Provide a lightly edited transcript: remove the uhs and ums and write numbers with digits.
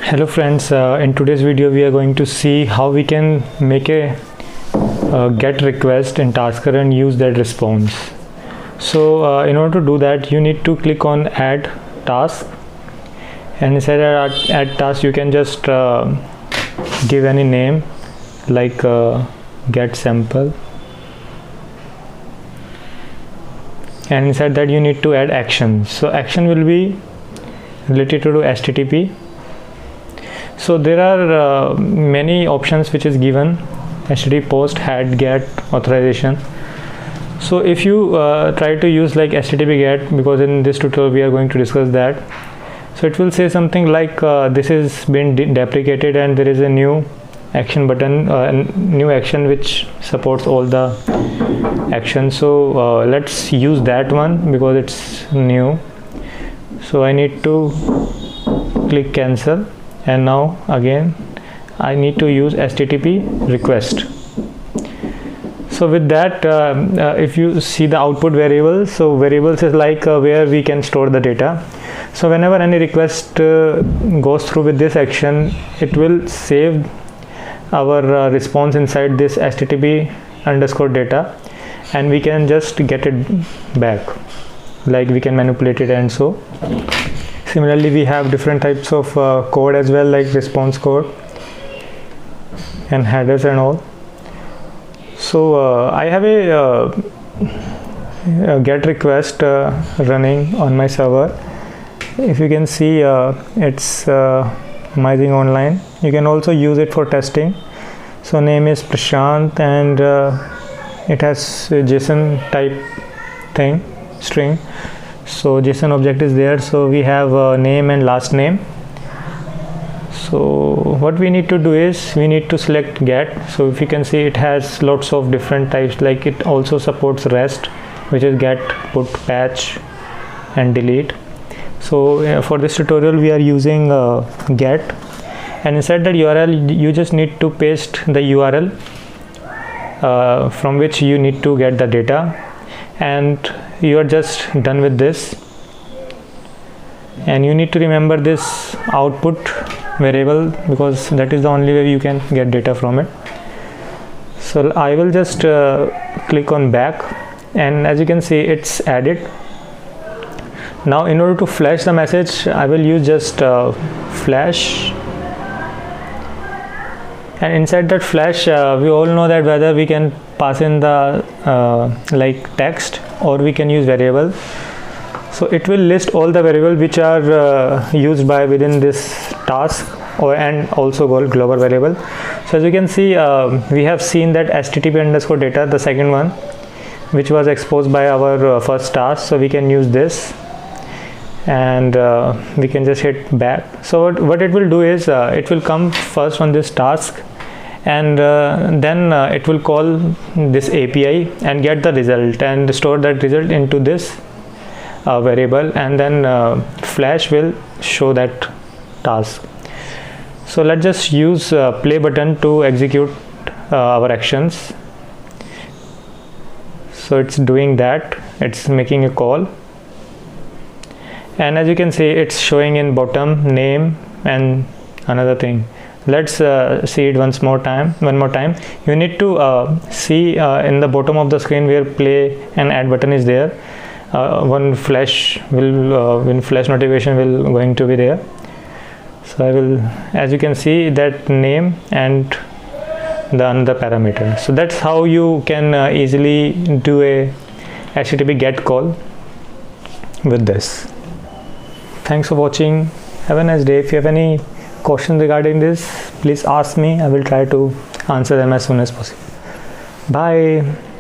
Hello friends, in today's video we are going to see how we can make a get request in Tasker and use that response. So in order to do that, you need to click on add task, and inside add task you can just give any name like get sample, and inside that you need to add action. So action will be related to HTTP. So there are many options which is given: HTTP post, head, get, authorization. So if you try to use like HTTP get, because in this tutorial we are going to discuss that, so it will say something like this is been deprecated and there is a new action button, new action which supports all the actions. So let's use that one because it's new. So I need to click cancel, and now again I need to use HTTP request. So with that, if you see the output variable, so variables is like where we can store the data. So whenever any request goes through with this action, it will save our response inside this HTTP underscore data, and we can just get it back, like we can manipulate it. And so similarly we have different types of code as well, like response code and headers and all. So I have a get request running on my server. If you can see, it's Myzing Online. You can also use it for testing. So name is Prashant, and it has a JSON type thing, string. So JSON object is there. So we have name and last name. So what we need to do is we need to select get. So if you can see, it has lots of different types, like it also supports REST, which is get, put, patch and delete. So for this tutorial we are using get, and inside that URL you just need to paste the URL from which you need to get the data, and you are just done with this. And you need to remember this output variable because that is the only way you can get data from it. So I will just click on back, and as you can see, it's added. Now in order to flash the message, I will use just flash, and inside that flash we all know that whether we can pass in the like text or we can use variable. So it will list all the variables which are used by within this task, and also global variable. So as you can see, we have seen that HTTP underscore data, the second one, which was exposed by our first task. So we can use this, and we can just hit back. So what it will do is it will come first on this task, and then it will call this API and get the result and store that result into this variable, and then flash will show that task. So let's just use play button to execute our actions. So it's doing that, it's making a call, and as you can see, it's showing in bottom name and another thing. Let's see it one more time. You need to see in the bottom of the screen where play and add button is there. One flash will when flash notification will going to be there. So I will, as you can see, that name and the another parameter. So that's how you can easily do a HTTP get call with this. Thanks for watching. Have a nice day. If you have any questions regarding this, please ask me. I will try to answer them as soon as possible. Bye.